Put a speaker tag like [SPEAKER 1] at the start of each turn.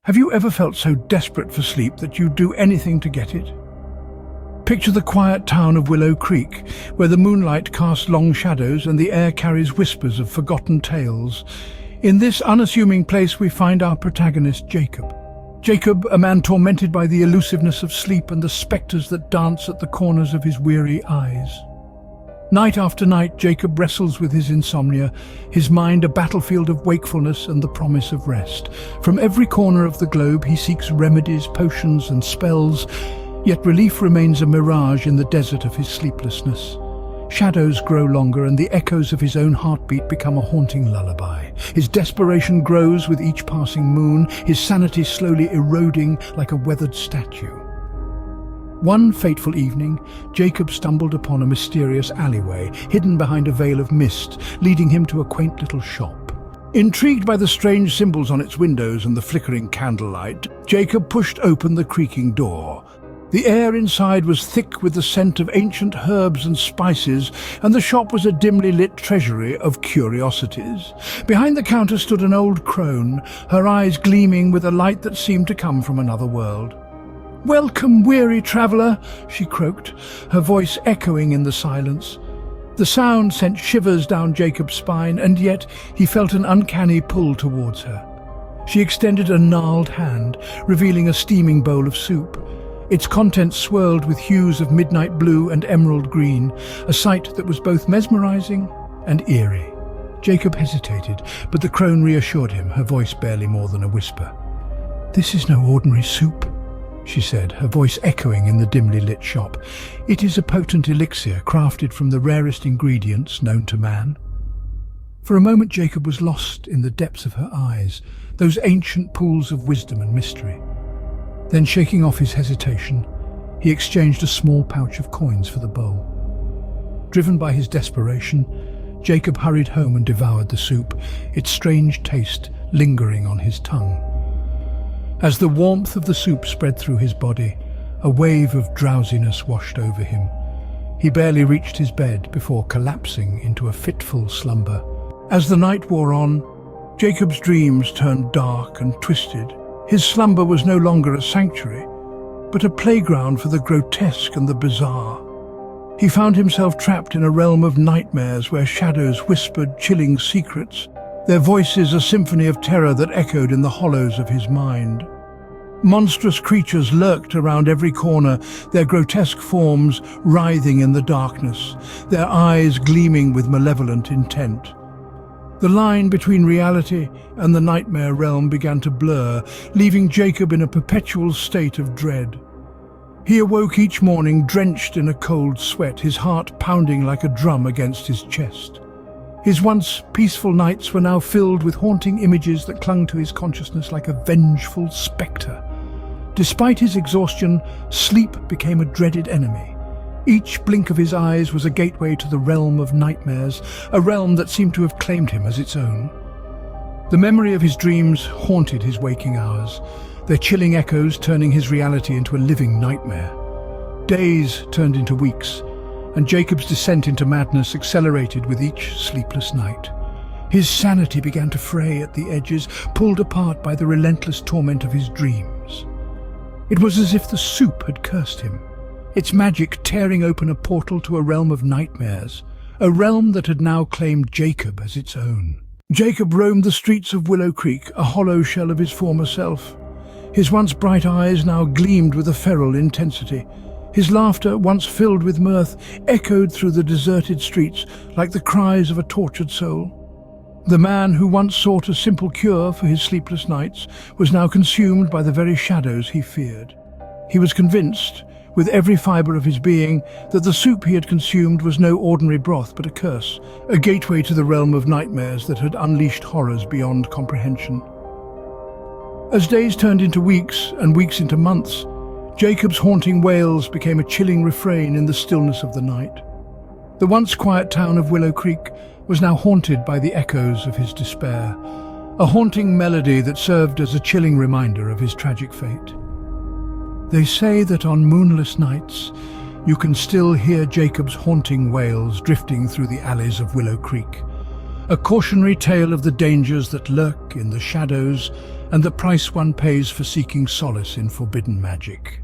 [SPEAKER 1] Have you ever felt so desperate for sleep that you'd do anything to get it? Picture the quiet town of Willow Creek, where the moonlight casts long shadows and the air carries whispers of forgotten tales. In this unassuming place we find our protagonist, Jacob. Jacob, a man tormented by the elusiveness of sleep and the spectres that dance at the corners of his weary eyes. Night after night, Jacob wrestles with his insomnia, his mind a battlefield of wakefulness and the promise of rest. From every corner of the globe he seeks remedies, potions and spells, yet relief remains a mirage in the desert of his sleeplessness. Shadows grow longer and the echoes of his own heartbeat become a haunting lullaby. His desperation grows with each passing moon, his sanity slowly eroding like a weathered statue. One fateful evening, Jacob stumbled upon a mysterious alleyway, hidden behind a veil of mist, leading him to a quaint little shop. Intrigued by the strange symbols on its windows and the flickering candlelight, Jacob pushed open the creaking door. The air inside was thick with the scent of ancient herbs and spices, and the shop was a dimly lit treasury of curiosities. Behind the counter stood an old crone, her eyes gleaming with a light that seemed to come from another world. "Welcome, weary traveller," she croaked, her voice echoing in the silence. The sound sent shivers down Jacob's spine, and yet he felt an uncanny pull towards her. She extended a gnarled hand, revealing a steaming bowl of soup. Its contents swirled with hues of midnight blue and emerald green, a sight that was both mesmerizing and eerie. Jacob hesitated, but the crone reassured him, her voice barely more than a whisper. "This is no ordinary soup," she said, her voice echoing in the dimly lit shop. "It is a potent elixir crafted from the rarest ingredients known to man." For a moment Jacob was lost in the depths of her eyes, those ancient pools of wisdom and mystery. Then, shaking off his hesitation, he exchanged a small pouch of coins for the bowl. Driven by his desperation, Jacob hurried home and devoured the soup, its strange taste lingering on his tongue. As the warmth of the soup spread through his body, a wave of drowsiness washed over him. He barely reached his bed before collapsing into a fitful slumber. As the night wore on, Jacob's dreams turned dark and twisted. His slumber was no longer a sanctuary, but a playground for the grotesque and the bizarre. He found himself trapped in a realm of nightmares where shadows whispered chilling secrets, their voices a symphony of terror that echoed in the hollows of his mind. Monstrous creatures lurked around every corner, their grotesque forms writhing in the darkness, their eyes gleaming with malevolent intent. The line between reality and the nightmare realm began to blur, leaving Jacob in a perpetual state of dread. He awoke each morning drenched in a cold sweat, his heart pounding like a drum against his chest. His once peaceful nights were now filled with haunting images that clung to his consciousness like a vengeful spectre. Despite his exhaustion, sleep became a dreaded enemy. Each blink of his eyes was a gateway to the realm of nightmares, a realm that seemed to have claimed him as its own. The memory of his dreams haunted his waking hours, their chilling echoes turning his reality into a living nightmare. Days turned into weeks, and Jacob's descent into madness accelerated with each sleepless night. His sanity began to fray at the edges, pulled apart by the relentless torment of his dreams. It was as if the soup had cursed him, its magic tearing open a portal to a realm of nightmares, a realm that had now claimed Jacob as its own. Jacob roamed the streets of Willow Creek, a hollow shell of his former self. His once bright eyes now gleamed with a feral intensity. His laughter, once filled with mirth, echoed through the deserted streets like the cries of a tortured soul. The man who once sought a simple cure for his sleepless nights was now consumed by the very shadows he feared. He was convinced, with every fibre of his being, that the soup he had consumed was no ordinary broth but a curse, a gateway to the realm of nightmares that had unleashed horrors beyond comprehension. As days turned into weeks and weeks into months, Jacob's haunting wails became a chilling refrain in the stillness of the night. The once quiet town of Willow Creek was now haunted by the echoes of his despair, a haunting melody that served as a chilling reminder of his tragic fate. They say that on moonless nights, you can still hear Jacob's haunting wails drifting through the alleys of Willow Creek, a cautionary tale of the dangers that lurk in the shadows and the price one pays for seeking solace in forbidden magic.